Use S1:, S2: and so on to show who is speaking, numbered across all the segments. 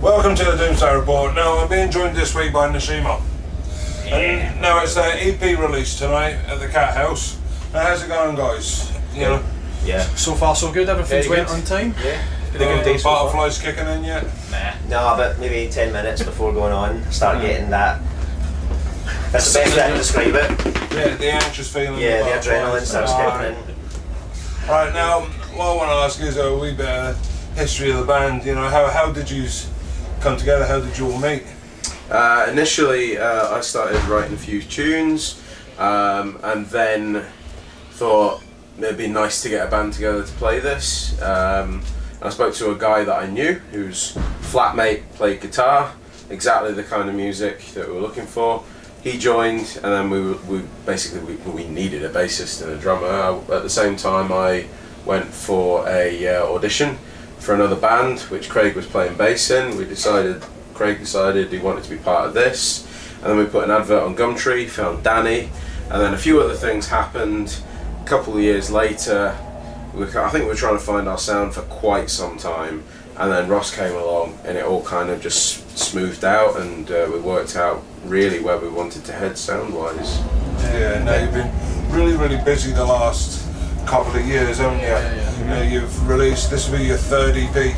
S1: Welcome to the Doomsday Report. Now, I'm being joined this week by Neshiima. And now it's their EP release tonight at the Cat House. Now, how's it going, guys? You know?
S2: Yeah.
S3: So far, so good. Everything's
S2: Very
S3: went
S2: good.
S3: on time.
S2: Yeah.
S1: The butterflies kicking in yet?
S2: No, but maybe 10 minutes before going on, start getting that. That's the best way I can describe it.
S1: Yeah, the anxious feeling.
S2: Yeah, the adrenaline starts kicking in.
S1: Right, now, what I want to ask is a wee bit of history of the band. You know, how did you come together? How did you all meet?
S4: Initially, I started writing a few tunes, and then thought it'd be nice to get a band together to play this. I spoke to a guy that I knew, whose flatmate played guitar, exactly the kind of music that we were looking for. He joined, and then we needed a bassist and a drummer. At the same time, I went for a audition for another band, which Craig was playing bass in. Craig decided he wanted to be part of this, and then we put an advert on Gumtree, found Danny, and then a few other things happened. A couple of years later, I think we were trying to find our sound for quite some time, and then Ross came along, and it all kind of just smoothed out, and we worked out really where we wanted to head sound-wise.
S1: Yeah, now you've been really busy the last couple of years, haven't you?
S3: Yeah.
S1: You know, you've released, this will be your third EP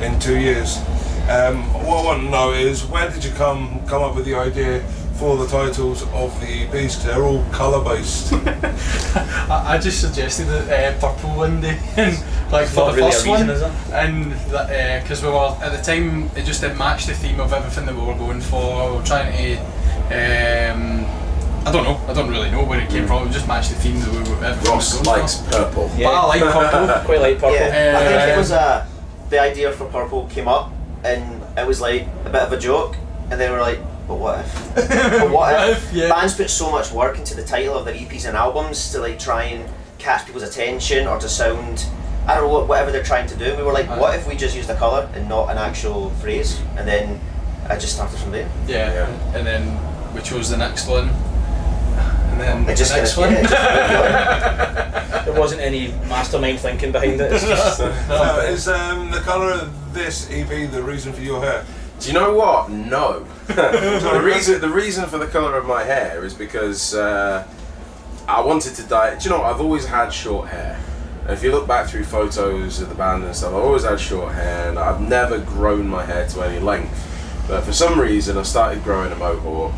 S1: in 2 years. What I want to know is, where did you come up with the idea for the titles of the EPs? Because they're all colour-based.
S3: I just suggested that purple one day, like for the
S2: really
S3: first
S2: a reason,
S3: one,
S2: is it?
S3: and because we were at the time, it just didn't match the theme of everything that we were going for. We were trying to. I don't really know where it came from. It just matched the theme that everything
S4: Ross
S3: was going
S4: likes
S3: for.
S4: purple.
S3: But I like purple.
S2: Quite like purple.
S3: Yeah.
S2: I think it was the idea for purple came up, and it was like a bit of a joke, and then we were like, but what if? But what if?
S3: Yeah.
S2: Bands put so much work into the title of their EPs and albums to like try and catch people's attention or to sound, I don't know, whatever they're trying to do. We were like, what if we just used a colour and not an actual phrase? And then I just started from there.
S3: Yeah. And then we chose the next one. And then
S2: It just
S3: the next
S2: kinda-
S3: one.
S2: yeah,
S5: There wasn't any mastermind thinking behind it. It's just,
S1: Now, is the colour of this EP the reason for your hair?
S4: Do you know what? No. the reason for the colour of my hair is because I wanted to dye it. Do you know what? I've always had short hair. And if you look back through photos of the band and stuff, I've always had short hair, and I've never grown my hair to any length. But for some reason I started growing a mohawk,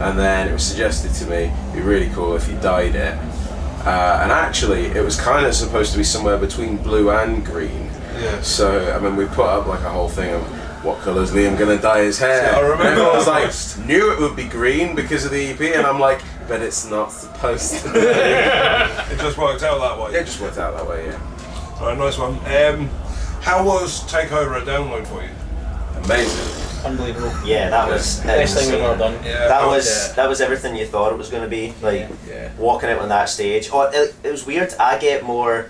S4: and then it was suggested to me it'd be really cool if you dyed it. And actually it was kind of supposed to be somewhere between blue and green.
S1: Yeah.
S4: So I mean, we put up like a whole thing of what colour's Liam gonna dye his hair.
S1: I remember
S4: and everyone was
S1: that
S4: like,
S1: post.
S4: knew it would be green because of the EP, and I'm like, but it's not supposed to be.
S1: It just worked out that way.
S4: It just worked out that way, yeah.
S1: Right, nice one. How was Takeover a download for you?
S4: Amazing.
S5: unbelievable.
S2: Yeah, that was
S5: Best thing we've ever done.
S1: Yeah,
S2: that was everything you thought it was going to be. Like walking out on that stage. Oh, it was weird. I get more.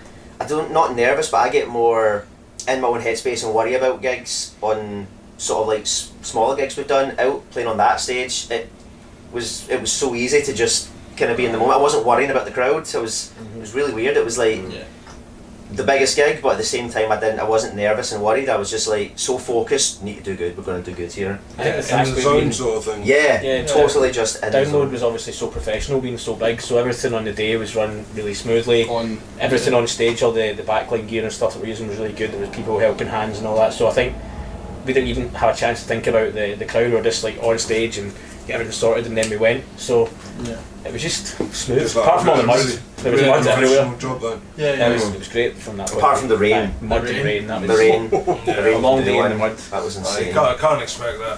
S2: Not nervous, but I get more in my own headspace and worry about gigs on sort of like smaller gigs we've done out playing on that stage, it was so easy to just kind of be in the moment. I wasn't worrying about the crowd. It was really weird. It was like the biggest gig, but at the same time I wasn't nervous and worried. I was just like so focused. Need to do good. We're going to do good here.
S5: I think it's
S1: in the
S5: actually
S1: zone
S5: been,
S1: sort of thing.
S2: Yeah, totally just in the
S5: Download
S2: zone.
S5: was obviously so professional, being so big, so everything on the day was run really smoothly. Everything on stage, all the backline gear and stuff that we're using was really good. There was people helping hands and all that, so I think we didn't even have a chance to think about the crowd. We were just like on stage and get everything sorted, and then we went. So it was just smooth.
S1: Just like
S5: apart from all the mud,
S1: really-
S5: there was
S1: really
S5: mud everywhere.
S1: professional job then.
S5: It was great from that point.
S2: Apart from the rain.
S5: Mud and rain. That was
S2: The rain,
S5: a long day in the mud.
S2: That was
S1: You
S2: insane.
S1: can't expect that.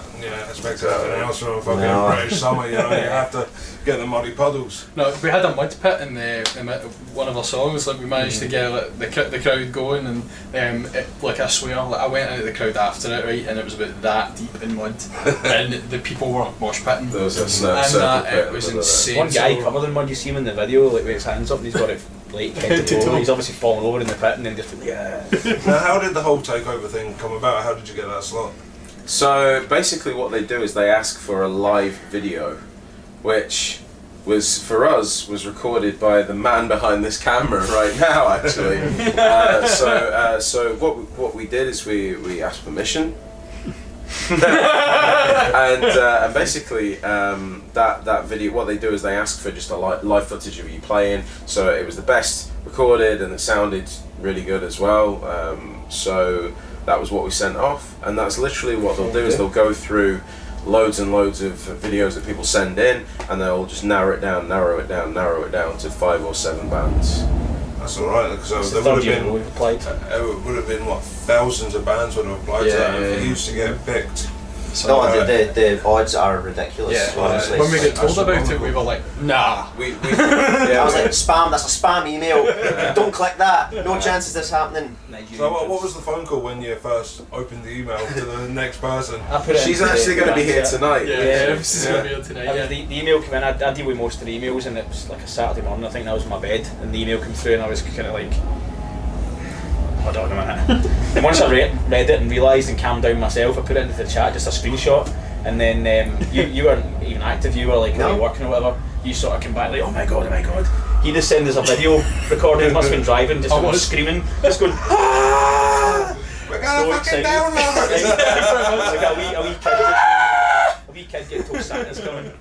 S1: Expect anything else from a fucking British summer. You have to get the muddy puddles.
S3: No, we had a mud pit in one of our songs. Like we managed to get like, the crowd going, and like I swear, like I went into the crowd after it, right, and it was about that deep in mud, and the people were mosh pitting.
S4: There was a snap
S3: And
S4: circle
S3: that,
S4: pit
S3: it was
S4: under there.
S3: insane.
S5: One guy
S3: So-
S5: covered in mud. You see him in the video, like with his hands up, and he's got it like head to toe. He's obviously fallen over in the pit, and then just
S1: Now, how did the whole takeover thing come about? How did you get that slot?
S4: So basically what they do is they ask for a live video, which was, for us, was recorded by the man behind this camera right now, actually. So what we did is we asked permission. and basically that video, what they do is they ask for just a live footage of you playing, so it was the best recorded and it sounded really good as well, so that was what we sent off, and that's literally what they'll do is they'll go through loads and loads of videos that people send in, and they'll just narrow it down to 5 or 7 bands.
S1: That's alright, because
S5: the
S1: there
S5: third
S1: would
S5: year
S1: have been
S5: we've applied.
S1: it would have been what, thousands of bands would have applied to that if you used to get picked.
S2: No, the odds are ridiculous. Honestly.
S3: When we get told
S1: That's
S3: about it, we
S1: phenomenal.
S3: were like, nah.
S2: I was like, spam. That's a spam email. Don't click that. No chances this happening.
S1: So what was the phone call when you first opened the email to the next person?
S5: I put it
S4: She's
S5: into
S4: actually
S5: the
S4: going to be here
S5: answer.
S4: tonight.
S3: Yeah, this is gonna be here tonight.
S5: The email came in, I deal with most of the emails, and it was like a Saturday morning, I think that was in my bed, and the email came through, and I was kind of like, hold on a minute. And once I read it and realised and calmed down myself, I put it into the chat, just a screenshot, and then you weren't even active, you were like,
S2: No.
S5: you working or whatever, you sort of came back like, oh my god. He just sent us a video recording, must have been driving, just going screaming, just going, ah!
S1: We're gonna
S5: So
S1: fucking
S5: excited.
S1: download
S5: Like a wee kid getting told Santa's coming.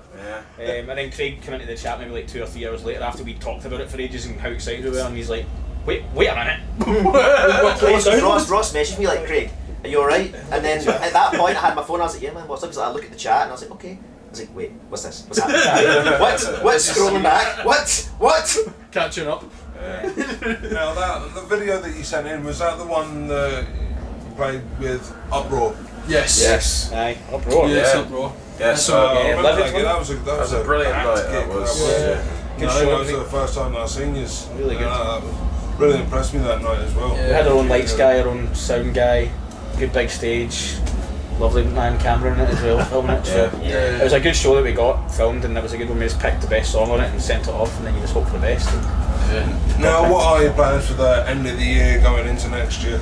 S4: Yeah.
S5: And then Craig came into the chat maybe like 2 or 3 hours later after we talked about it for ages and how excited we were, and he's like, wait a minute. What plays down?
S2: Ross messaged me like, Craig, are you alright? And then at that point I had my phone, I was like, yeah man, what's up? He's like, I look at the chat and I was like, okay. I was like, wait, what's this? What's happening? What's scrolling back? What?
S3: Catching up.
S1: Now the video that you sent in, was that the one that you played with Uproar?
S3: Yes.
S4: Yes.
S5: Aye, uproar.
S3: Yes,
S4: Yeah.
S3: up, bro.
S4: Yeah, so
S1: I remember
S5: Live
S1: that
S5: it
S1: gig. That was
S4: that was a brilliant
S1: packed
S4: night, that
S1: gig,
S4: was.
S5: Yeah.
S1: I
S5: Good
S1: think
S5: show.
S1: that was the first time that I seen you.
S5: Really good.
S1: Really impressed me that night as well.
S5: We had our own lights guy, our own sound guy, good big stage, lovely man camera in it as well, filming it. So
S3: Yeah.
S5: it was a good show that we got filmed, and it was a good one. We just picked the best song on it and sent it off, and then you just hope for the best.
S1: Now, what are your plans for the end of the year going into next year?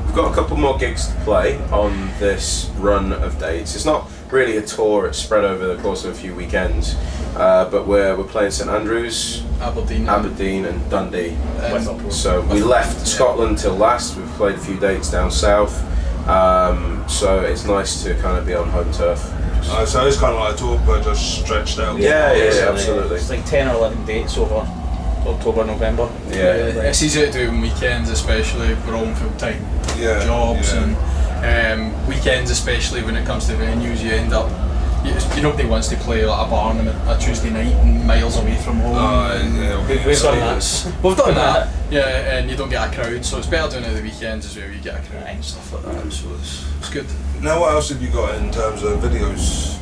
S4: We've got a couple more gigs to play on this run of dates. It's not really a tour, it's spread over the course of a few weekends, but we're playing St Andrews,
S3: Aberdeen.
S4: and Dundee.
S5: With uproar.
S4: So we left Scotland till last. We've played a few dates down south, so it's nice to kind of be on home turf.
S1: So it's kind of like a tour, but just stretched out.
S4: Yeah,
S5: Basically,
S4: absolutely.
S5: It's like 10 or 11 dates over October, November.
S4: Yeah.
S3: It's easy to do on weekends, especially we're all on full-time
S1: Yeah,
S3: jobs,
S1: yeah.
S3: and weekends, especially when it comes to venues, you end up. Nobody wants to play like a bar on a Tuesday night and miles away from home.
S5: We've done that.
S3: We've done that, yeah, and you don't get a crowd, so it's better doing it at the weekends as well. You get a crowd and stuff like that, so it's good.
S1: Now, what else have you got in terms of videos?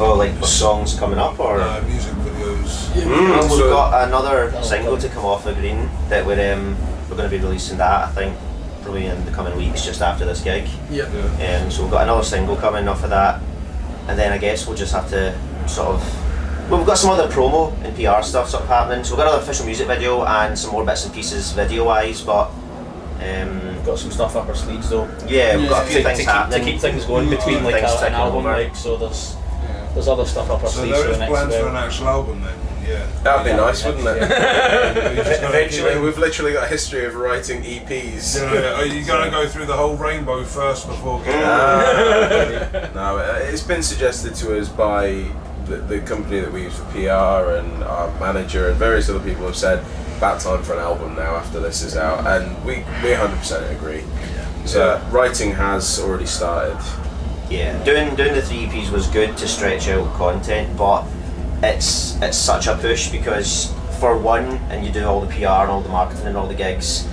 S2: Oh, like songs coming up or?
S1: Music videos?
S2: We've
S4: so-
S2: got another single to come off of Green that we're going to be releasing that, I think, probably in the coming weeks just after this gig.
S3: Yep.
S2: So we've got another single coming off of that, and then I guess we'll just have to sort of. Well, we've got some other promo and PR stuff happening. So we've got another official music video and some more bits and pieces video-wise, but
S5: We've got some stuff up our sleeves though.
S2: Yeah, we've got a few things
S5: to
S2: happening.
S5: keep things going between like
S2: Things
S5: an
S2: ticking
S5: album,
S2: over.
S5: like so. There's other stuff up our
S1: So
S5: sleeves
S1: there
S5: for
S1: is
S5: the next
S1: plans for
S5: while.
S1: an actual album then. Yeah.
S4: That'd be nice, wouldn't it?
S5: Eventually,
S4: We've literally got a history of writing EPs.
S1: Are you gonna go through the whole rainbow first before getting?
S4: No, it's been suggested to us by the company that we use for PR and our manager and various other people have said about time for an album now after this is out, and we 100% agree. So writing has already started.
S2: Yeah, doing the 3 EPs was good to stretch out content, but it's such a push because for one, and you do all the PR and all the marketing and all the gigs,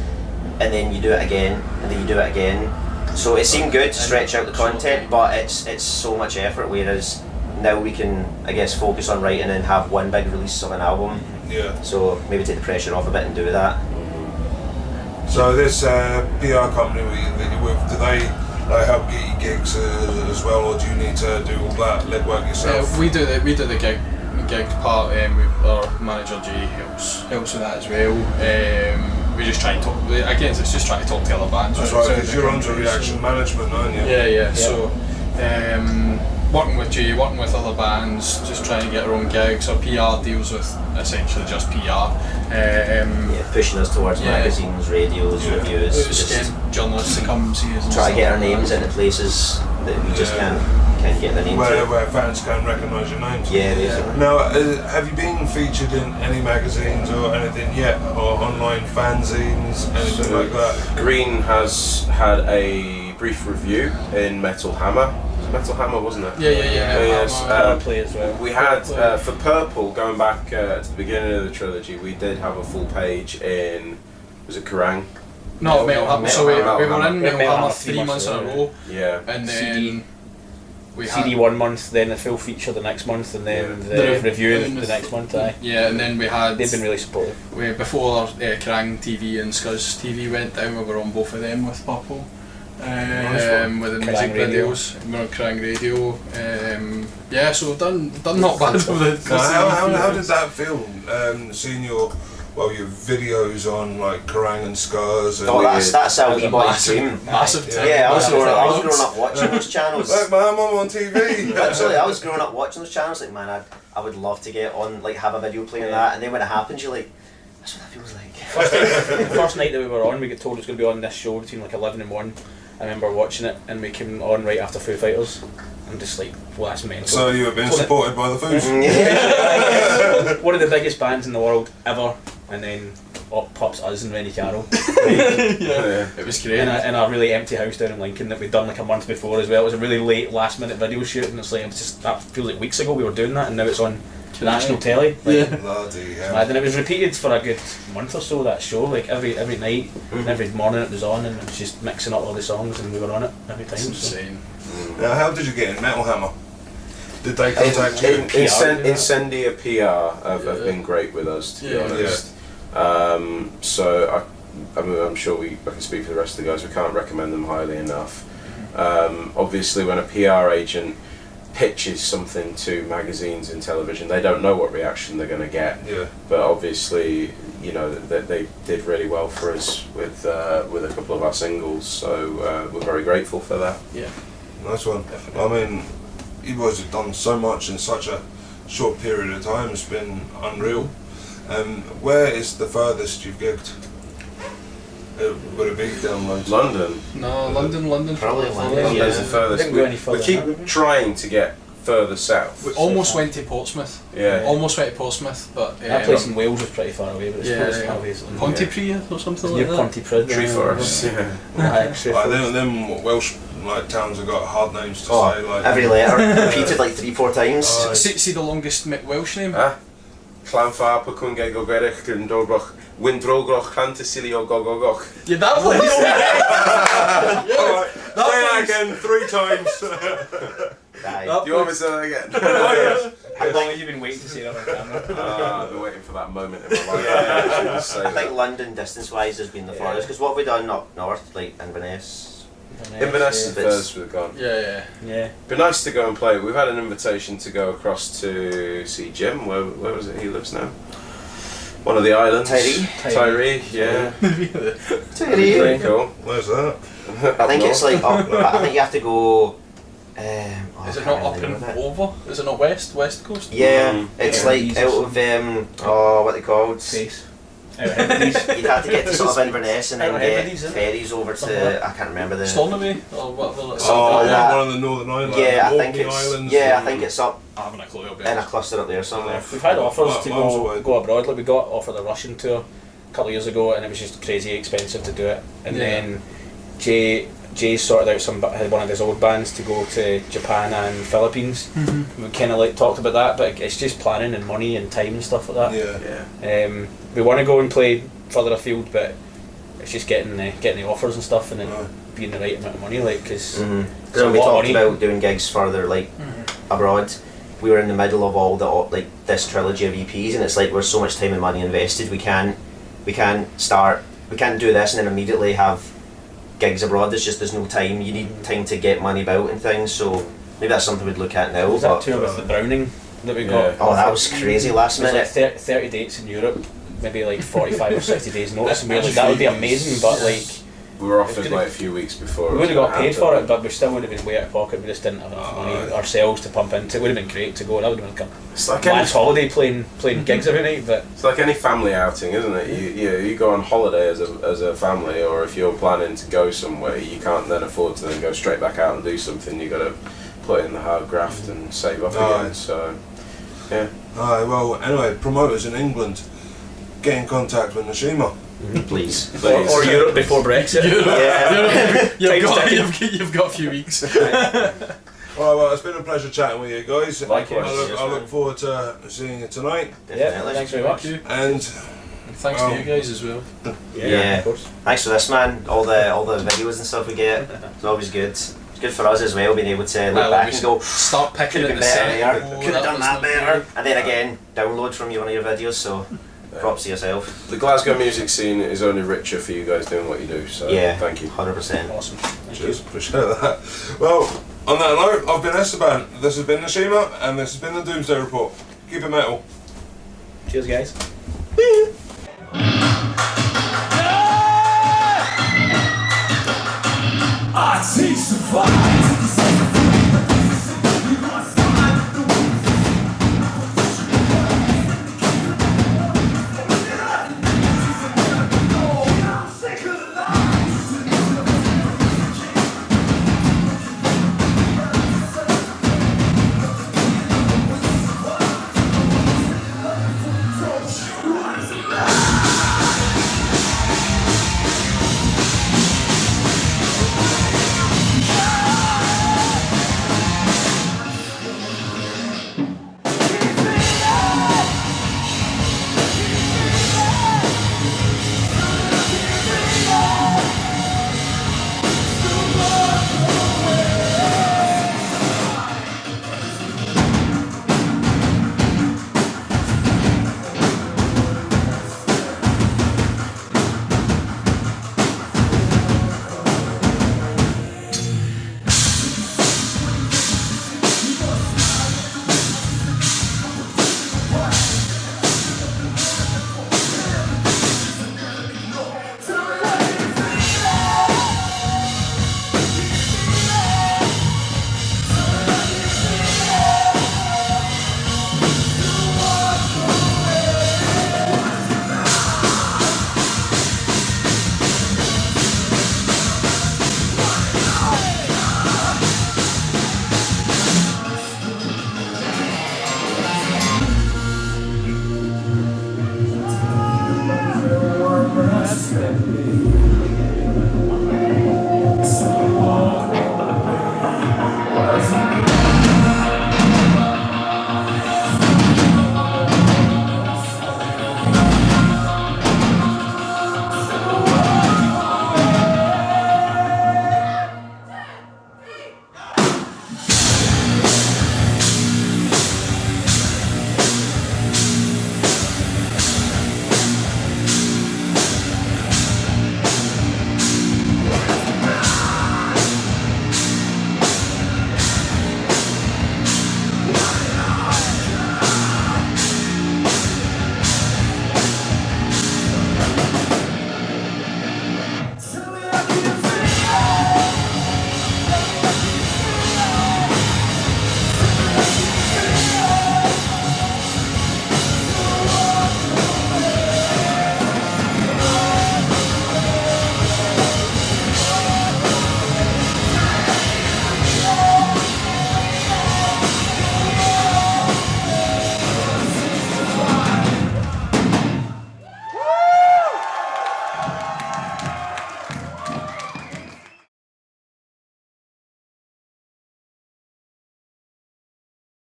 S2: and then you do it again, and then you do it again. So it seemed good to stretch out the content, but it's so much effort. Whereas now we can, I guess, focus on writing and have one big release of an album.
S1: Yeah.
S2: So maybe take the pressure off a bit and do that.
S1: So this PR company that you're with, do they help get you gigs as well, or do you need to do all that legwork yourself?
S3: We do the gig part. Our manager Jay helps with that as well. We just try and talk. Again, it's just trying to talk to other bands.
S1: That's right, because you're onto reaction management, aren't you?
S3: Yeah. So, working with Jay, working with other bands, just trying to get our own gigs. Our PR deals with essentially just PR.
S2: Pushing us towards magazines, radios, reviews.
S3: Just getting journalists to come see us. And
S2: try to get our
S3: stuff.
S2: names into places that we just can't get their names
S1: Where fans can recognise your names.
S2: Yeah, basically.
S1: Now, have you been featured in any magazines or anything yet, or online fanzines, anything like that?
S4: Green has had a brief review in Metal Hammer. It was Metal Hammer, wasn't it?
S3: Yeah.
S4: Yes.
S5: play as well.
S4: We had for Purple, going back to the beginning of the trilogy, we did have a full page in, was it Kerrang?
S3: No, Metal Hammer. So we were in Metal
S5: Metal
S3: Hammer
S5: Hammer
S3: 3 months in a row,
S4: Yeah.
S3: and then
S5: CD.
S3: we
S5: CD
S3: had,
S5: 1 month, then the full feature the next month, and then
S3: The
S5: the review
S3: and
S5: the next month. Aye.
S3: Yeah, and then we had.
S5: They've been really supportive.
S3: Before Kerrang TV and Scuzz TV went down, we were on both of them with Purple. With the music
S5: Kerrang Radio.
S3: videos, we're on Kerrang Radio. So we've done not bad with it.
S1: How did that feel? Seeing your videos on like Kerrang and Scars and
S2: That's our wee boy's dream.
S3: Massive.
S2: Yeah, I was growing up watching those channels.
S1: Look, man, I'm on TV.
S2: Actually, I was growing up watching those channels. Like, man, I would love to get on, like, have a video playing that, and then when it happens, you're like, that's what that feels like.
S5: The first night that we were on, we got told it was going to be on this show between like 11 and 1. I remember watching it, and we came on right after Foo Fighters. I'm just like, well, that's mental.
S1: So you have been supported by the Foos.
S5: One of the biggest bands in the world ever, and then up pops us and Rennie Carroll.
S3: It was great.
S5: in a really empty house down in Lincoln that we'd done like a month before as well. It was a really late last minute video shoot, and it's like, that feels like weeks ago we were doing that, and now it's on national telly. Like,
S1: Bloody hell.
S5: and it was repeated for a good month or so, that show, like every night and every morning it was on, and it was just mixing up all the songs, and we were on it every time.
S3: It's
S5: So.
S3: insane.
S1: Now, how did you get in Metal Hammer? Did they contact you?
S4: Incendia PR have been great with us, to be honest. So I'm sure I can speak for the rest of the guys. We can't recommend them highly enough. Obviously, when a PR agent pitches something to magazines and television, they don't know what reaction they're going to get.
S1: Yeah.
S4: But obviously, they did really well for us with a couple of our singles. So we're very grateful for that.
S3: Yeah.
S1: Nice one. I mean, you guys have done so much in such a short period of time. It's been unreal. Where is the furthest you've gigged? Would it be down
S4: London.
S3: No, London.
S2: Probably London.
S4: London's the
S5: We
S4: furthest.
S5: didn't go any further
S4: We keep
S5: than that.
S4: trying to get further south.
S3: We almost went to Portsmouth.
S4: Yeah.
S3: Almost went to Portsmouth, but
S5: That place in Wales was pretty far away, but it's obviously
S3: Pontypridd or something
S5: near
S3: like that.
S5: Pontypridd.
S4: Tree Forest. Yeah.
S1: Them Welsh Welsh towns have got hard names to say. Like
S2: Every letter repeated like 3-4 times.
S3: See the longest Welsh name?
S4: Clanfar, Pacunga, Gogerich, Glendorgoch, Windrogoch, Clanticilio, Gogogoch.
S3: Yeah, that place.
S1: Alright, say that again 3 times.
S2: Aye.
S4: Do you want me to say that again?
S5: How long have you been waiting to say that on camera?
S4: I've been waiting for that moment in my life.
S2: I think London, distance-wise, has been the farthest. Because what have we done up north, like Inverness?
S4: Inverness is the
S2: Yeah.
S4: furthest we've gone.
S5: Yeah.
S4: Be nice to go and play. We've had an invitation to go across to see Jim. Where was it he lives now? one of the islands.
S2: Tyree.
S4: Yeah.
S2: Tyree.
S4: Pretty cool.
S1: Where's that?
S2: I think it's like up, I think you have to go.
S3: Is it not up and over? Is it not west coast?
S2: Yeah, it's like out of what they called.
S5: Space.
S2: You'd have to get to sort of Inverness and then
S5: Out of
S2: get
S5: Hebrides, isn't it?
S2: ferries over to I can't remember the.
S3: Stornoway or whatever.
S1: One of the Northern Islands.
S2: Yeah, I think
S1: Orkney
S2: it's.
S1: Islands.
S2: Yeah, I think it's up
S3: I haven't a clue.
S2: in a cluster up there somewhere.
S5: We've had offers to
S1: Miles away.
S5: go abroad. Like we got offered a Russian tour a couple of years ago, and it was just crazy expensive to do it. And then Jay sorted out had one of his old bands to go to Japan and Philippines. We kind of like talked about that, but it's just planning and money and time and stuff like that.
S1: Yeah.
S5: We want to go and play further afield, but it's just getting the offers and stuff, and then being the right amount of money, like because
S2: When we talked about doing gigs further, like abroad, we were in the middle of all the like this trilogy of EPs, and it's like there's so much time and money invested. We can't do this and then immediately have gigs abroad. There's no time. You need time to get money about and things. So maybe that's something we'd look at now.
S5: Was that tour with the Browning that we got?
S2: Oh, that was crazy last minute.
S5: It was like 30 dates in Europe, maybe like 45 or 60 days notice, and we were like, that would be amazing, but like
S4: We were offered like a few weeks before.
S5: we would have got paid for it, but we still would have been way out of pocket. We just didn't have enough money ourselves to pump into. It would have been great to go. That would have been
S4: It's like
S5: man's holiday playing gigs every night, but
S4: it's like any family outing, isn't it? You go on holiday as a family, or if you're planning to go somewhere, you can't then afford to then go straight back out and do something. You got to put in the hard graft and save up again. So yeah.
S1: Alright, well, anyway, promoters in England, get in contact with Neshiima.
S2: Please.
S5: or Europe before Brexit.
S3: You've got a few weeks.
S1: Alright, well, it's been a pleasure chatting with you guys.
S5: Likewise.
S1: I look forward to seeing you tonight.
S2: Definitely.
S5: Thanks very much.
S1: And
S3: Thanks to you guys as well.
S2: Yeah.
S5: Of course.
S2: Thanks for this, man. All the videos and stuff we get. It's always good. It's good for us as well, being able to look back and go,
S3: start picking
S2: could
S3: at
S2: have
S3: the
S2: been better
S3: set.
S2: there, could have done that better. And then again, download from one of your videos, so props to yourself.
S4: The Glasgow music scene is only richer for you guys doing what you do. So
S2: Yeah,
S4: thank you.
S2: 100%.
S5: Awesome.
S1: cheers, appreciate that. Well, on that note, I've been Esteban, this has been Neshiima, and this has been the Doomsday Report. Keep it metal.
S5: Cheers, guys.
S6: I taste the fire.